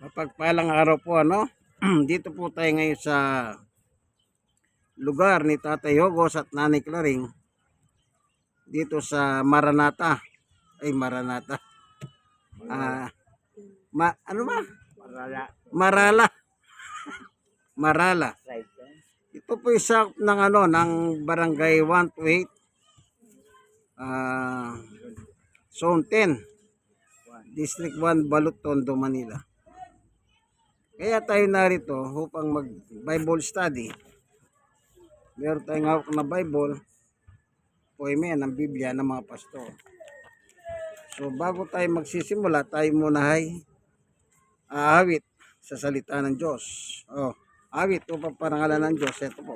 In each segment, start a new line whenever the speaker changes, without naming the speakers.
Mapagpalang araw po, ano? Dito po tayo ngayon sa lugar ni Tatay Hogos at Nanay Claring. Dito sa Maranata. Ay, Maranata. Ano ba? Marala. Marala. Ito po isa ng ng barangay 128. Zone 10. District 1, Balot, Tondo, Manila. Kaya tayo narito upang mag-Bible study. Meron tayong hawak na Bible, poeme ng Biblia ng mga pastor. So bago tayo magsisimula, tayo muna ay aawit sa salita ng Diyos. Awit upang parangalan ng Diyos. Ito po.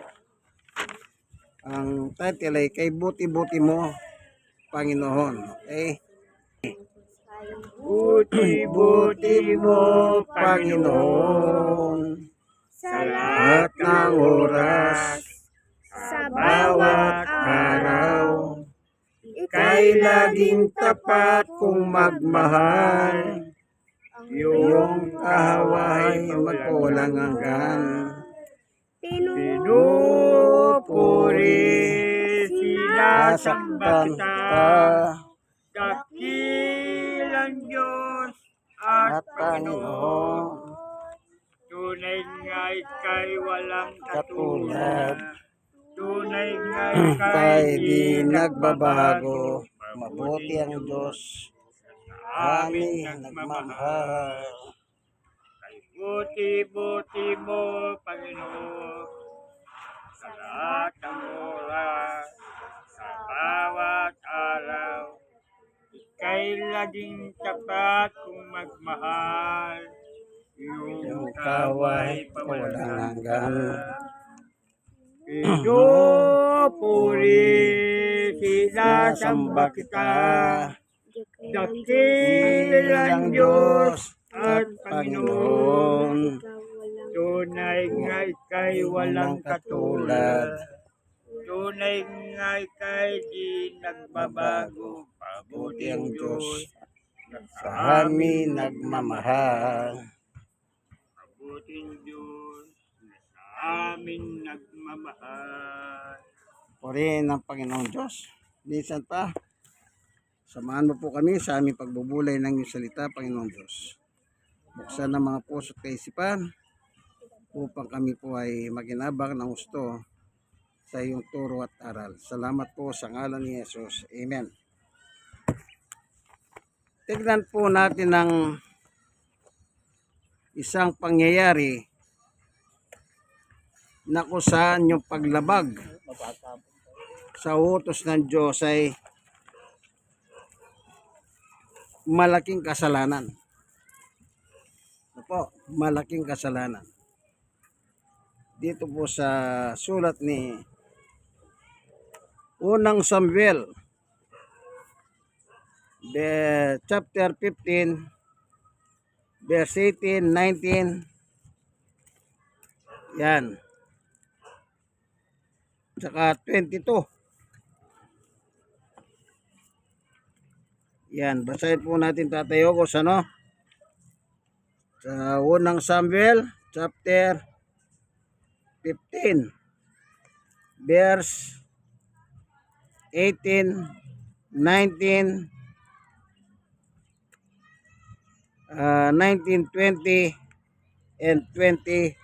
Ang title ay Kay Buti-Buti Mo, Panginoon. Okay? Buti-buti mo, Panginoon, sa lahat ng oras, sa bawat araw. Ika'y laging tapat kung magmahal, iyong kahaway magkulang hanggan. Pinupuri, sinasamba kita, dakilang Diyos at Panginoon. Tunay nga ika'y walang katulad, tunay nga ika'y di nagbabago. Mabuti ang Diyos, aming nagmamahal. Kay buti-buti mo, Panginoon, sa lahat ng oras, sa bawat araw. Ika'y laging tapat kung magmahal, iyong kaway walang hanggan. Pinupuri, sinasamba kita, dakilang Diyos at Panginoon. Tunay nga ika'y walang katulad, tunay nga ika'y di nagbabago. Mabuti ang Diyos sa amin nagmamahal. Mabuti ang Diyos sa amin nagmamahal. Purihin ng Panginoong Diyos. Minsan pa, samahan mo po kami sa aming pagbubulay ng iyong salita, Panginoong Diyos. Buksan ang mga puso at kaisipan upang kami po ay maginabang ng gusto sa iyong turo at aral. Salamat po sa ngalan ni Jesus. Amen. Tignan po natin ang isang pangyayari na kung saan yung paglabag sa utos ng Diyos ay malaking kasalanan. Opo, malaking kasalanan. Dito po sa sulat ni Unang Samuel, chapter 15, verse 18, 19, yan, saka 22. Yan, basahin po natin, Tatay Hogos, ano? Sa Unang Samuel, chapter 15, verse 18, 19, 19, 20, and 22.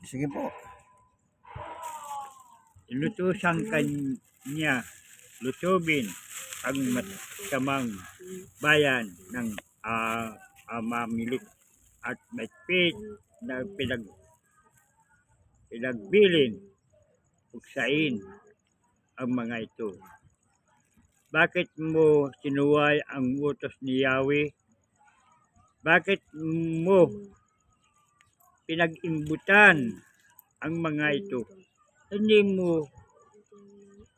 Sige po.
Inutusan kanya lusubin ang masamang bayan ng Amamilit at mahigpit na pinagbilin uksain ang mga ito. Bakit mo sinuway ang utos ni Yahweh? Bakit mo pinag-imbutan ang mga ito? Hindi mo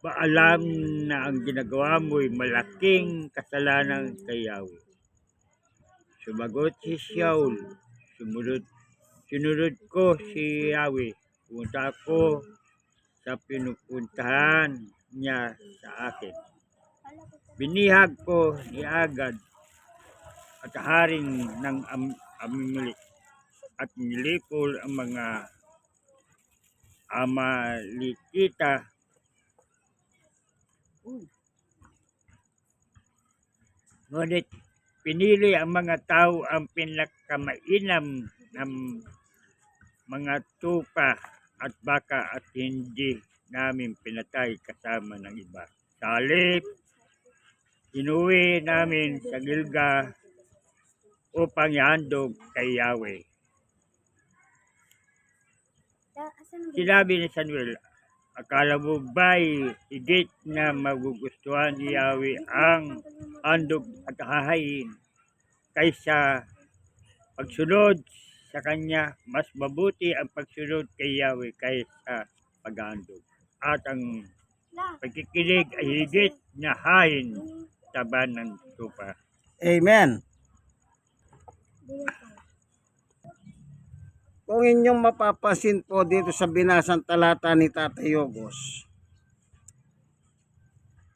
ba alam na ang ginagawa mo'y malaking kasalanan kay Yahweh? Sumagot si Saul, sinunod ko si Yahweh. Pumunta ako sa pinupuntahan niya sa akin. Binihag ko ni Agad at haring ng Amalek at nilipol ang mga Amalekita. Ngunit pinili ang mga tao ang pinakamainam ng mga tupa at baka at hindi namin pinatay kasama ng iba. Sa halip, inuwi namin sa Gilgal upang ihandog kay Yahweh. Sinabi ni Samuel, akala mo ba'y higit na magugustuhan ni Yahweh ang handog at hahain kaysa pagsunod sa kanya? Mas mabuti ang pagsunod kay Yahweh kaysa paghandog. At ang pagkikinig ay higit na hain taban ng tupa.
Amen. Kung inyong mapapansin po dito sa binasang talata ni Tatay Yogos,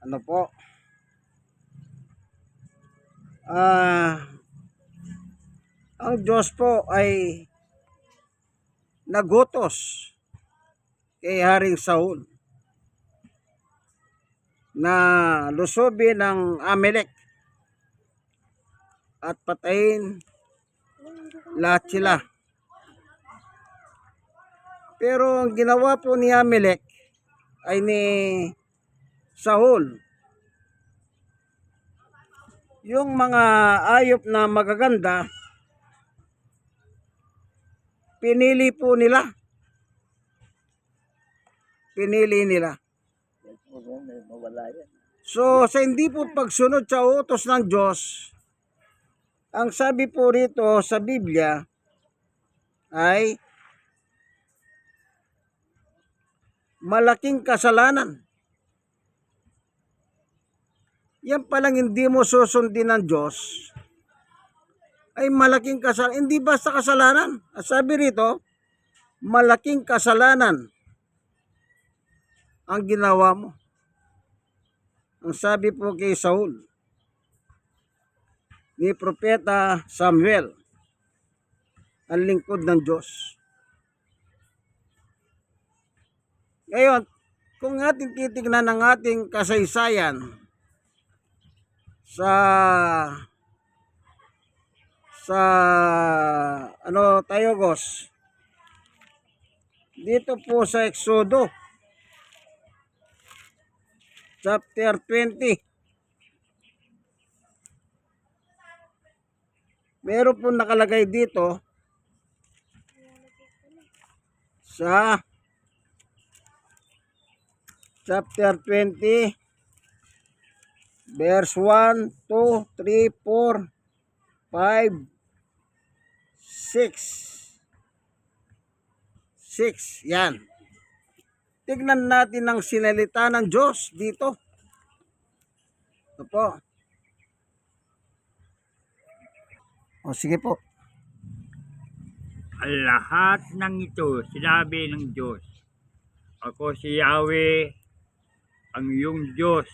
ano po? Ang Diyos po ay nagutos kay Haring Saul na lusobin ng Amalek at patayin lahat sila. Pero ang ginawa po ni Amalek ay ni Saul, yung mga ayop na magaganda, pinili po nila. Pinili nila. So, sa hindi po pagsunod sa utos ng Diyos, ang sabi po rito sa Biblia ay malaking kasalanan. Yan palang hindi mo susundin ng Diyos ay malaking kasalanan. Hindi basta kasalanan. At sabi rito, malaking kasalanan ang ginawa mo. Ang sabi po kay Saul ni Propeta Samuel, ang lingkod ng Diyos. Ngayon, kung ating titignan ang ating kasaysayan sa Tayogos, dito po sa Exodo chapter 20, meron po nakalagay dito sa chapter 20 verse 1, 2, 3, 4, 5, 6. Yan. Tignan natin ang sinalita ng Diyos dito. Ito po. O sige po.
Ang lahat ng ito, sinabi ng Diyos, ako si Yahweh, ang iyong Diyos,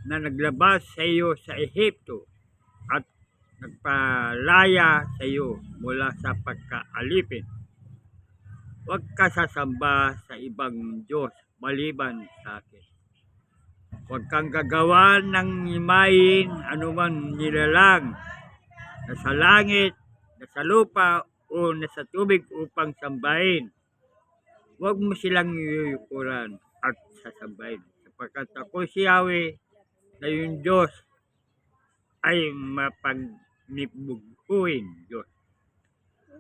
na naglabas sa iyo sa Ehipto at nagpalaya sa iyo mula sa pagkaalipin. Huwag ka sasamba sa ibang Diyos maliban sa akin. Huwag kang gagawa ng imahin anuman nilalang na sa langit, na sa lupa, o na sa tubig upang sambahin. Huwag mo silang yuyukuran at sasambahin. Sapagkat ako si Yahweh na yung Diyos ay mapagnibuguin Diyos.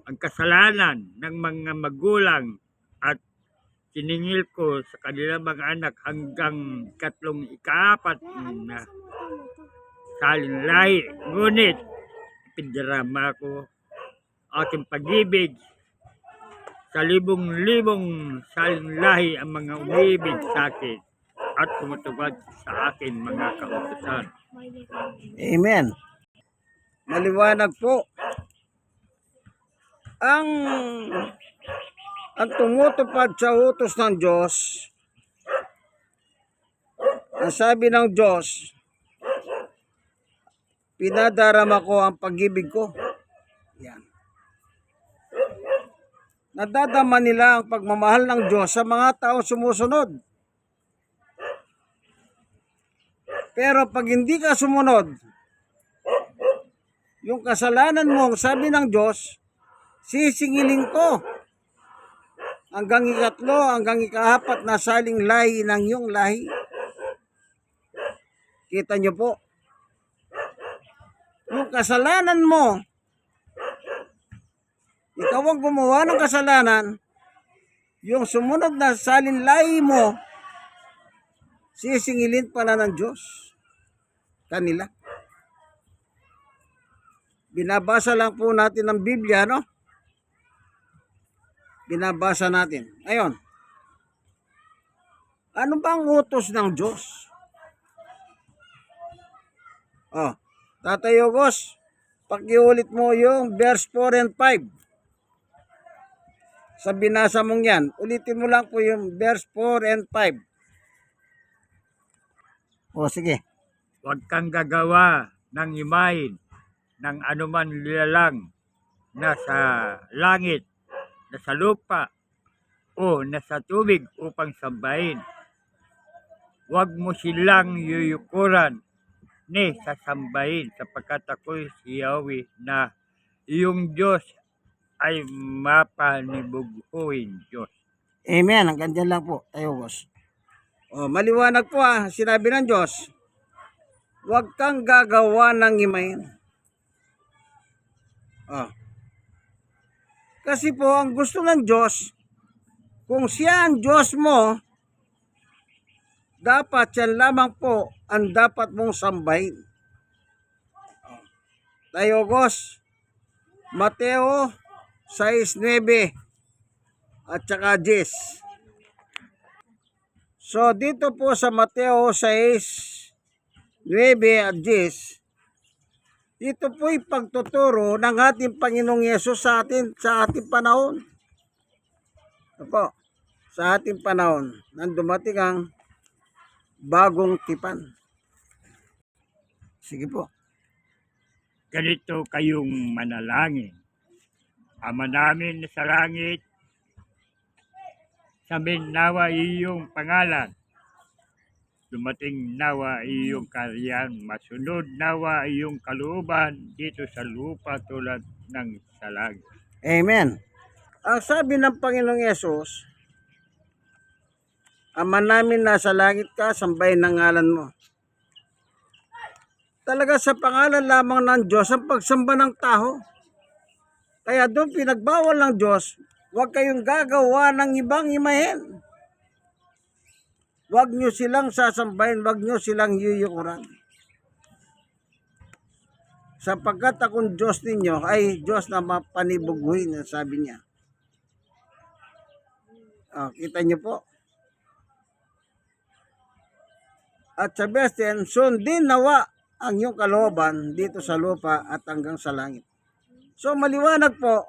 Ang kasalanan ng mga magulang at siningil ko sa kanilang mga anak hanggang ikaapat na salinlahi. Ngunit pindarama ko aking pag-ibig sa libong-libong salinlahi ang mga umiibig sa akin at tumutupad sa akin mga kautusan.
Amen. Maliwanag po. Ang tumutupad sa utos ng Diyos, ang sabi ng Diyos, Pinadarama ko ang pag-ibig ko. Yan. Nadadama nila ang pagmamahal ng Diyos sa mga taong sumusunod. Pero pag hindi ka sumunod, yung kasalanan mo, sabi ng Diyos, sisingilin ko hanggang ikatlo, hanggang ika-4 na saling lahi ng iyong lahi. Kita nyo po, yung kasalanan mo, ikaw ang gumawa ng kasalanan, yung sumunod na salin lahi mo, sisingilin pala ng Diyos kanila. Binabasa lang po natin ang Biblia, no? Binabasa natin. Ayon. Ano bang utos ng Diyos? Oh, Tatay Ogos, pakiulit mo yung verse 4 and 5. Sa binasa mong yan, ulitin mo lang po yung verse 4 and 5. O, sige.
Huwag kang gagawa ng imahin ng anuman nilalang na sa langit, na sa lupa, o na sa tubig upang sambahin. Huwag mo silang yuyukuran ni sasambahin, sapagkat ako'y si Yahweh na iyong Diyos ay mapanibuguhin Diyos.
Amen. Hanggang dyan lang po, tayo boss. O, maliwanag po sinabi ng Diyos, huwag kang gagawa ng imahin. O. Kasi po, ang gusto ng Diyos, kung siya ang Diyos mo, dapat yan lamang po ang dapat mong sambahin. Tayo boss, Mateo 6:9 at saka 10. So dito po sa Mateo 6:9 at 10, ito po'y pagtuturo ng ating Panginoong Yesus sa ating panahon. Ito po, sa ating panahon nang dumating ang bagong tipan. Sige po.
Ganito kayong manalangin. Ama namin sa langit, sabihin nawa iyong pangalan. Dumating nawa iyong kaharian, masunod nawa iyong kalooban dito sa lupa tulad ng sa langit.
Amen. Ang sabi ng Panginoong Yesus, Ama namin nasa langit ka, sambahin ang ngalan mo. Talaga sa pangalan lamang ng Diyos ang pagsamba ng tao. Kaya doon pinagbawal ng Diyos, huwag kayong gagawa ng ibang imahen. Huwag nyo silang sasambahin, huwag nyo silang yuyukuran. Sapagkat akong Diyos ninyo ay Diyos na mapanibuguhin, sabi niya. Kita nyo po. At sa verse 10, sundin nawa ang iyong kalooban dito sa lupa at hanggang sa langit. So maliwanag po,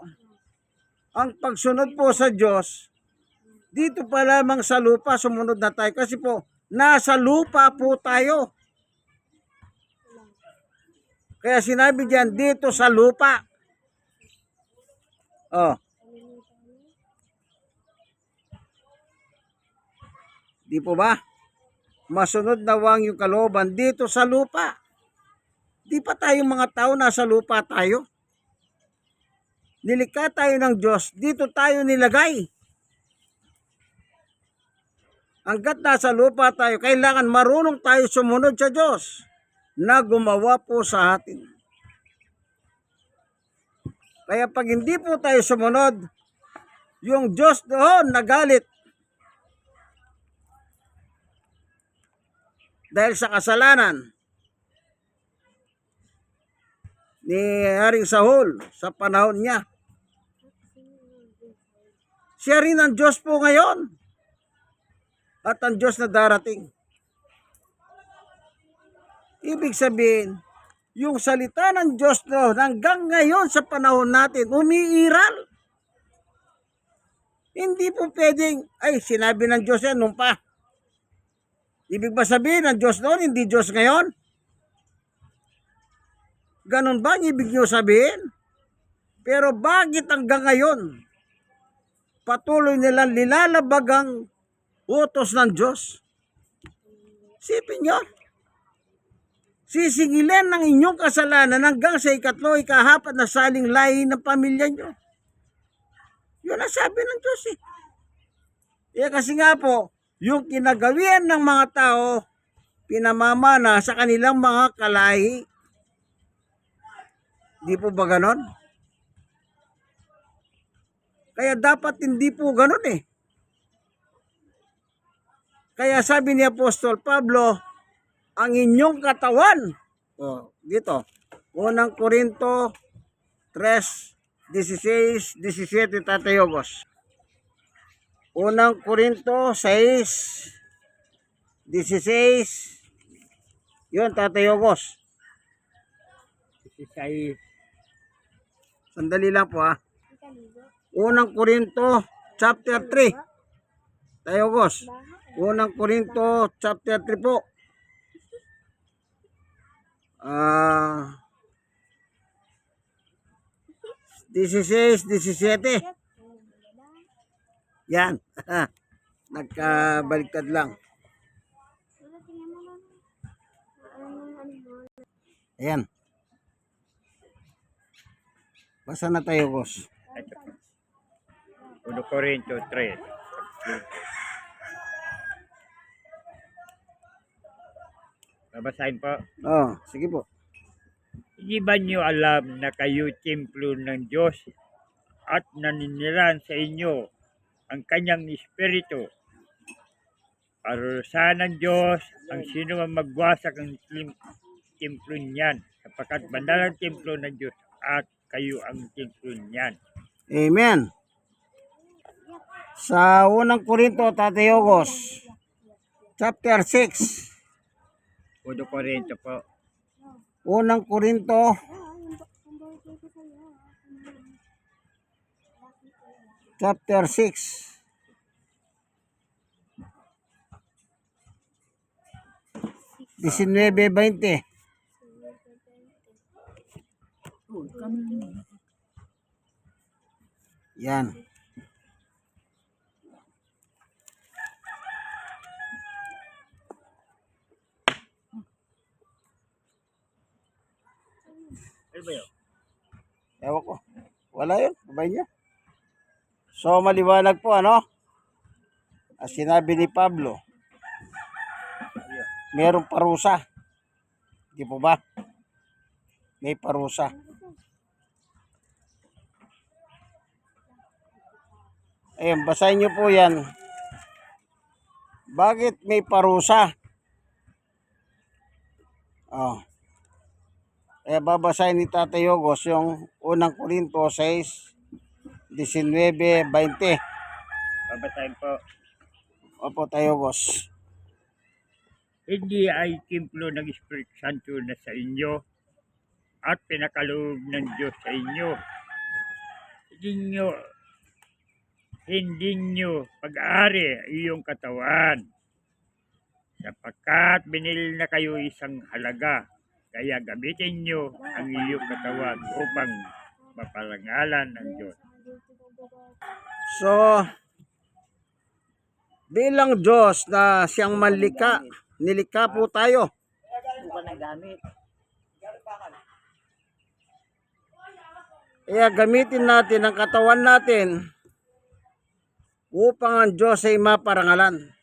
ang pagsunod po sa Diyos, dito pa lamang sa lupa, sumunod na tayo. Kasi po, nasa lupa po tayo. Kaya sinabi diyan, dito sa lupa. Oh. Di po ba? Masunod na wang yung kalooban dito sa lupa. Di pa tayo mga tao, nasa lupa tayo. Nilikha tayo ng Diyos, dito tayo nilagay. Hanggat nasa lupa tayo, kailangan marunong tayo sumunod sa Diyos na gumawa po sa atin. Kaya pag hindi po tayo sumunod, yung Diyos doon nagalit. Dahil sa kasalanan ni Haring Saul sa panahon niya. Siya rin ang Diyos po ngayon. At ang Diyos na darating. Ibig sabihin, yung salita ng Diyos no, hanggang ngayon sa panahon natin, umiiral. Hindi po pwedeng, ay sinabi ng Diyos yan nung pa. Ibig ba sabihin ng Diyos noon, hindi Diyos ngayon? Ganon ba ang ibig nyo sabihin? Pero bakit hanggang ngayon, patuloy nilang nilalabag ang utos ng Diyos? Sipin nyo, sisingilin ng inyong kasalanan hanggang sa ikatlo, ikahapat na saling lahi ng pamilya nyo. Yun ang sabi ng Diyos eh. Kasi nga po, yung kinagawian ng mga tao, pinamamana sa kanilang mga kalahi. Di po ba ganon? Kaya dapat hindi po ganon eh. Kaya sabi ni Apostol Pablo, ang inyong katawan, dito, unang Korinto 3:16, 17, Tatay Ogos. Unang Korinto 6:16, yun, Tatay Ogos.
Isay,
Sandali lang po ha. Unang Korinto chapter 3. Tayo Ogos. Unang Korinto chapter 3 po. 16, 17. Yan. Nagkabaliktad lang. Ayan. Basa na tayo, Ogos.
1 Corinto 3. Babasahin po.
Sige po.
Hindi ba niyo alam na kayo templo ng Diyos at naninirahan sa inyo ang kanyang espiritu? Parusahan ng Diyos ang sino man magwasak ng templo niyan, sapagkat banal ang templo ng Diyos at kayo ang templo niyan.
Amen. Sa unang Korinto, Tatay Ogos, chapter 6.
1 Corinto po.
Unang Korinto, chapter 6. Disinwebe, 20. Yan.
Ano ba yun?
Ewan ko. Wala yun. Babay niya. So, maliwanag po, ano? As sinabi ni Pablo, merong parusa. Di po ba? May parusa. Ayun, basahin niyo po yan. Bakit may parusa? Babasahin ni Tatay Ogos yung unang Korinto 6:19, 20.
Babasahin po.
Opo, Tayo Ogos.
Hindi ay templo ng Espiritu Santo na sa inyo at pinakaloob ng Diyos sa inyo. Hindi nyo pag-aari iyong katawan, sapagkat binili na kayo isang halaga, kaya gamitin nyo ang iyong katawan upang maparangalan ng Diyos.
So, bilang Diyos na siyang manlika, nilikha po tayo. Kaya gamitin natin ang katawan natin upang ang Diyos ay maparangalan.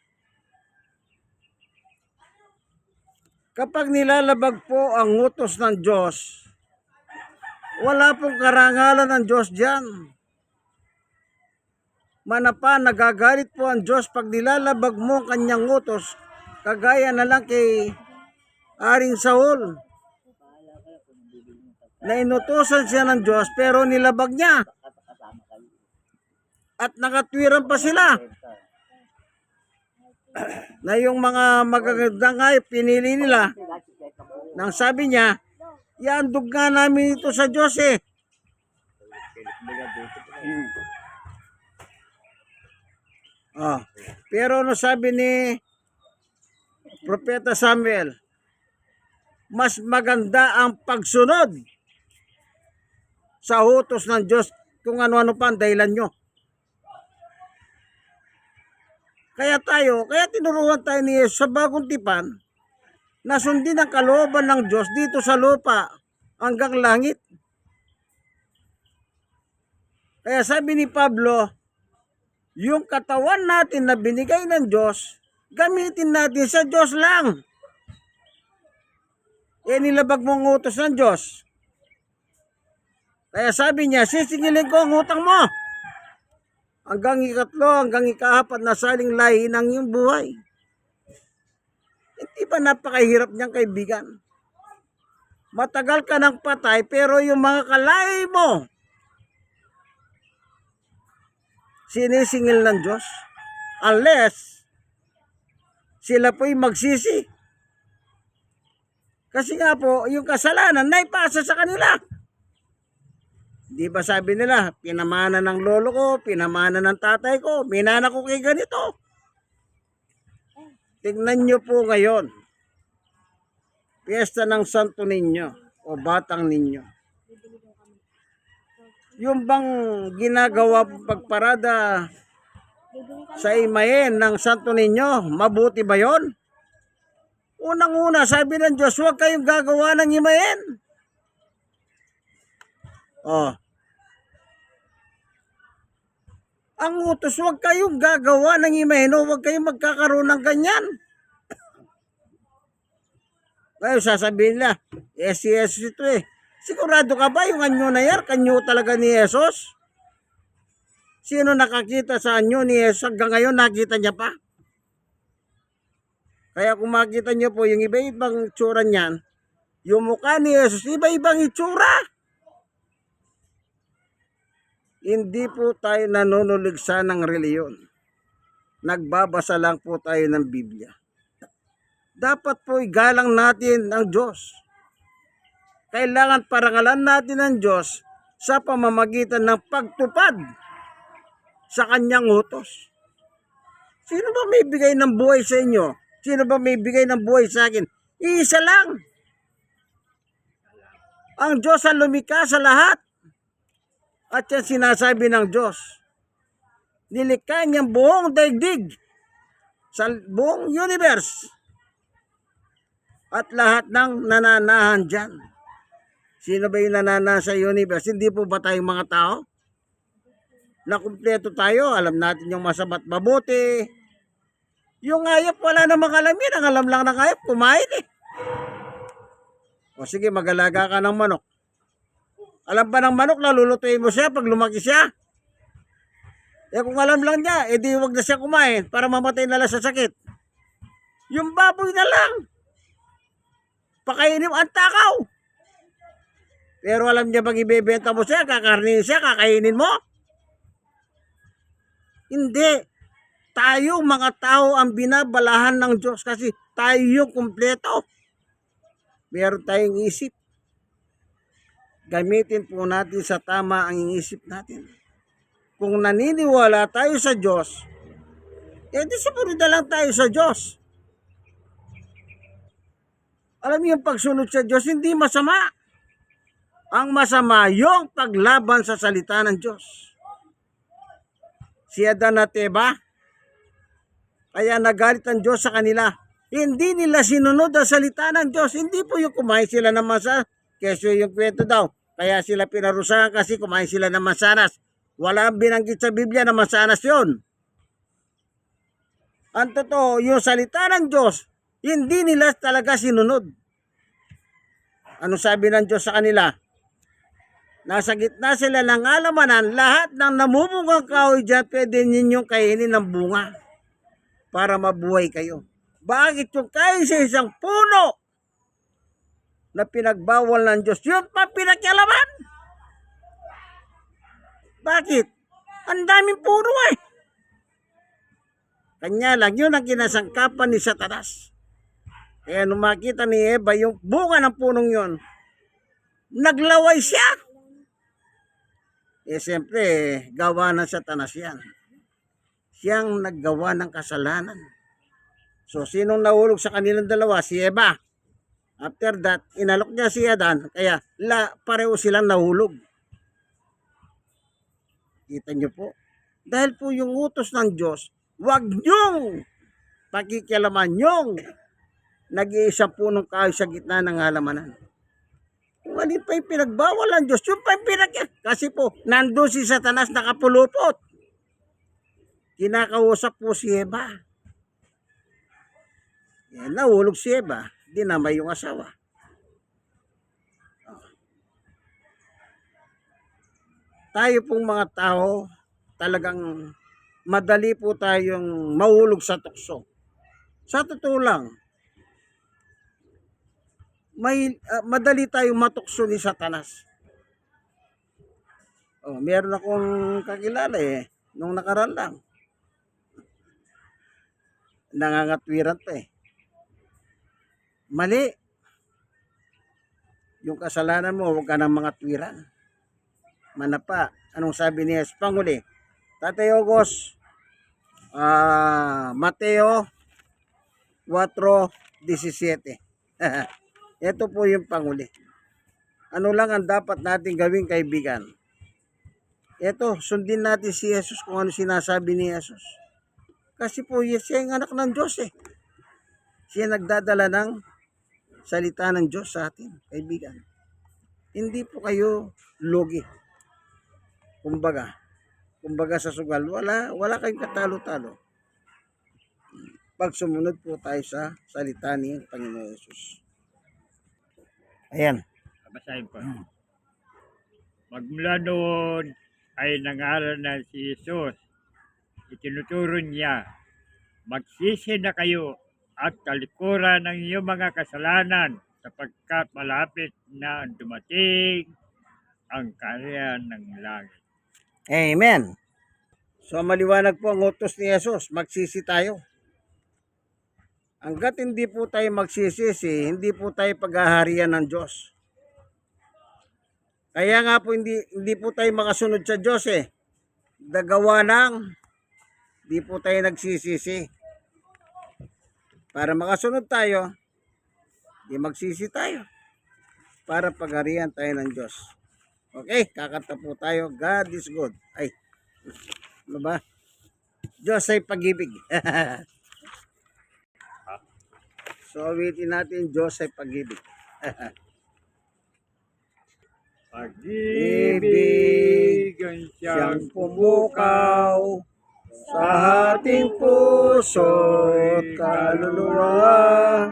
Kapag nilalabag po ang utos ng Diyos, wala pong karangalan ng Diyos diyan. Manapa, nagagalit po ang Diyos pag nilalabag mo ang kanyang utos, kagaya na lang kay Haring Saul, na inutosan siya ng Diyos pero nilabag niya. At nakatwiran pa sila na yung mga magagandang ay pinili nila nang sabi niya, iandog nga namin ito sa Diyos eh. Pero ano sabi ni Propeta Samuel? mas maganda ang pagsunod sa utos ng Diyos kung ano-ano pa ang dahilan nyo. Kaya tinuruan tayo ni Jesus sa bagong tipan na sundin ang kalooban ng Diyos dito sa lupa hanggang langit. Kaya sabi ni Pablo, yung katawan natin na binigay ng Diyos, gamitin natin sa Diyos lang. Nilabag mo ang utos ng Diyos. Kaya sabi niya, sisingilin ko ang utang mo. Hanggang ikatlo, hanggang ika-4 na saling lahi ng iyong buhay. Hindi ba napakahirap niyang kaibigan? Matagal ka ng patay, pero yung mga kalahi mo, sinisingil ng Diyos. Unless, sila po'y magsisi. Kasi nga po, yung kasalanan, naipasa sa kanila. Di ba sabi nila, pinamana ng lolo ko, pinamana ng tatay ko, minana ko kay ganito. Tignan nyo po ngayon, piyesta ng Santo Niño o Batang Niño. Yung bang ginagawa pagparada sa imahen ng Santo Niño, mabuti ba yon? Unang-una, sabi ng Diyos, huwag kayong gagawa ng imahen. Ang utos, huwag kayong gagawa ng imahen o huwag kayong magkakaroon ng ganyan. Ngayon sasabihin nila, si Jesus ito eh. Sigurado ka ba yung anyo na yan? Kanyo talaga ni Jesus? Sino nakakita sa anyo ni Jesus? Hanggang ngayon nakita niya pa. Kaya kung makita niyo po yung iba-ibang itsura niyan, yung mukha ni Jesus, iba-ibang itsura. Hindi po tayo nanunuligsa ng reliyon. Nagbabasa lang po tayo ng Biblia. Dapat po igalang natin ang Diyos. Kailangan parangalan natin ang Diyos sa pamamagitan ng pagtupad sa kanyang utos. Sino ba may bigay ng buhay sa inyo? Sino ba may bigay ng buhay sa akin? Isa lang. Ang Diyos ang lumikha sa lahat. At yan sinasabi ng Diyos. Nilikha niyang buong daigdig sa buong universe. At lahat ng nananahan dyan. Sino ba yung nananahan sa universe? Hindi po ba tayong mga tao? Na kumpleto tayo, alam natin yung masama at mabuti. Yung hayop, wala namang alam yan. Ang alam lang ng hayop, kumain eh. O sige, mag-alaga ka ng manok. Alam ba ng manok, nalulutuin mo siya pag lumaki siya? Kung alam lang niya, edi wag na siya kumain para mamatay na lang sa sakit. Yung baboy na lang. Pakainin mo ang takaw. Pero alam niya bang ibebenta mo siya, kakarnin siya, kakainin mo? Hindi. Tayo mga tao ang binabalahan ng Diyos kasi tayo yung kumpleto. Meron tayong isip. Gamitin po natin sa tama ang isip natin. Kung naniniwala tayo sa Diyos, di sumunod na lang tayo sa Diyos. Alam niyo yung pagsunod sa Diyos, hindi masama. Ang masama, yung paglaban sa salita ng Diyos. Si Adan at Eva, kaya nagalit ang Diyos sa kanila. Hindi nila sinunod ang salita ng Diyos. Hindi po yung kumain sila ng mansanas. Kesyo yung kwento daw. Kaya sila pinarusahan kasi kumain sila ng mansanas. Wala binanggit sa Biblia na mansanas yun. Ang totoo, yung salita ng Diyos, hindi nila talaga sinunod. Ano sabi ng Diyos sa kanila? Nasa gitna sila ng alamanan, lahat ng namumungang kahoy dyan, pwede ninyong kainin ng bunga para mabuhay kayo. Bakit yung kain sa isang puno na pinagbawal ng Diyos, yun pa pinakialaman? Bakit? Ang daming puno eh. Kanya lang, yun ang kinasangkapan ni Satanas. Kaya nung makita ni Eva yung bunga ng punong yun, naglaway siya. Siyempre, gawa ng Satanas yan. Siyang naggawa ng kasalanan. So, sinong nahulog sa kanilang dalawa? Si Eva. After that, inalok niya si Adan, kaya pareho silang nahulog. Kita niyo po? Dahil po yung utos ng Diyos, wag niyong pakikialaman yung nag-iisang punong kahoy sa gitna ng halamanan. Kung alin pa yung pinagbawal ng Diyos, yung pa yung kasi po, nandun si Satanas nakapulupot. Kinakausap po si Eva. Yan, nahulog si Eva, dinamay yung asawa. Tayo pong mga tao, talagang madali po tayong mahulog sa tukso. Sa totoo lang, madali tayong matukso ni Satanas. Meron akong kakilala nung nakaraan lang. Nangangatwiran pa Mali. Yung kasalanan mo, huwag ka ng mga twiran. Manapa. Anong sabi ni Jesus? Panghuli. Tatay Ogos, Mateo 4:17. Ito po yung panghuli. Ano lang ang dapat natin gawin, kaibigan? Ito, sundin natin si Jesus kung ano sinasabi ni Jesus. Kasi po, siya yung anak ng Diyos Siya nagdadala ng salita ng Diyos sa atin, kaibigan. Hindi po kayo logi. Kumbaga sa sugal, wala kayong katalo-talo. Pag sumunod po tayo sa salita ni Panginoon Jesus. Ayan.
Basahin ko. Magmula noon ay nangaral na si Jesus. Itinuturo niya, magsisi na kayo at talikuran ng iyong mga kasalanan sapagkat malapit na dumating ang kaharian ng langit.
Amen. So maliwanag po ang utos ni Jesus, magsisi tayo. Hanggat hindi po tayo magsisisi, hindi po tayo paghaharian ng Diyos. Kaya nga po hindi po tayo makasunod sa Diyos Dagawa ng hindi po tayo nagsisisi. Para makasunod tayo, di magsisi tayo. Para pagharian tayo ng Diyos. Okay, kakanta po tayo. God is good. Ay, ano ba? Diyos ay pag-ibig. So, awitin natin, Diyos ay pag-ibig.
Pag-ibig ang
Siyang pumukaw sa ating puso't kaluluwa,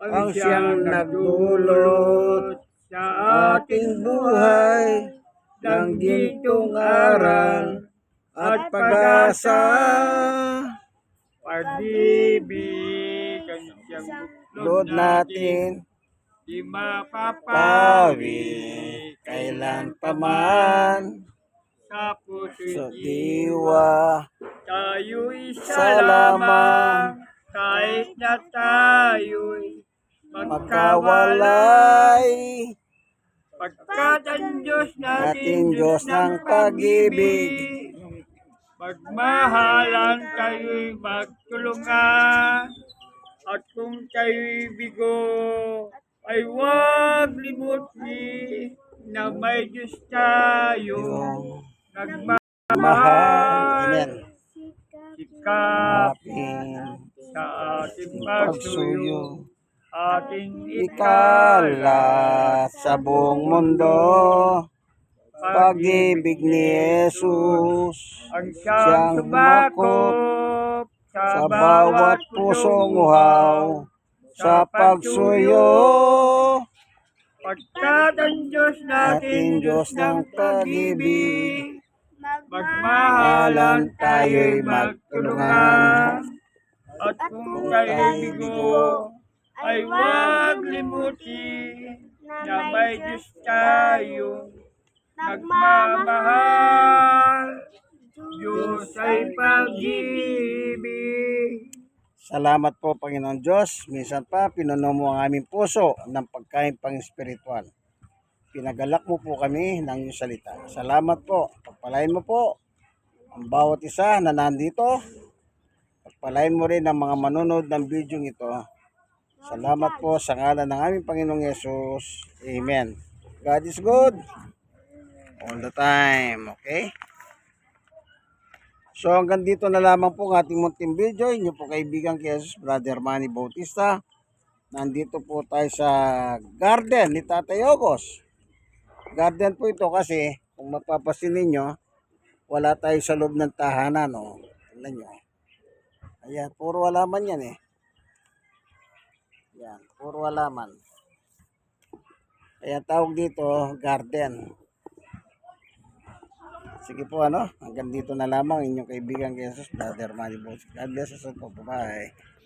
ang siyang nagdulot sa ating buhay ng gintong aral at pag-asa.
pag-ibig ang siyang
Lord natin,
di mapapawi
pawi, kailan paman,
sa puso't
sa diwa,
tayo'y isa
Salamat.
lamang kahit na tayo'y
magkawalay,
pagkat ang Diyos
ating Diyos ng pag-ibig,
magmahalan tayo'y magtulungan, at kung tayo'y bigo ay huwag limutin na may Diyos tayo
yung
nagmamahal.
mahal. Amen.
Sikap
Ating
sa ating
pagsuyo,
pagsuyo, ating
ikalat sa buong mundo, pag-ibig ni Jesus,
ang
siyang
siyang sumakop
sa bawat pusong uhaw, sa pagsuyo,
pagkat ang Diyos
ating
natin
Diyos ng pag-ibig,
magmahalan tayo'y magtulungan, at kung tayo'y bigo ay huwag limutin na may Diyos tayo nagmamahal. Diyos ay pag-ibig.
Salamat po, Panginoon Diyos. Minsan pa, pinuno mo ang aming puso ng pagkain pang-espiritual. Pinagalak mo po kami ng iyong salita. Salamat po. Pagpalain mo po ang bawat isa na nandito. Pagpalain mo rin ang mga manunod ng video ito Salamat po sa ngalan ng aming Panginoong Yesus. Amen. God is good all the time. Okay? So hanggang dito na lamang po ang ating munting video. Inyo po kaibigan kay Jesus, Brother Manny Bautista. Nandito po tayo sa garden ni Tatay Ogos. Garden po ito kasi kung mapapasin ninyo, wala tayo sa loob ng tahanan. O. Tingnan nyo. Ayan, puro halaman yan eh. Yan, puro halaman. Kaya tawag dito, garden. Sige po hanggang dito na lamang inyong kaibigan kay Jesus, Brother Manny Bautista. God bless us all po. Bye-bye.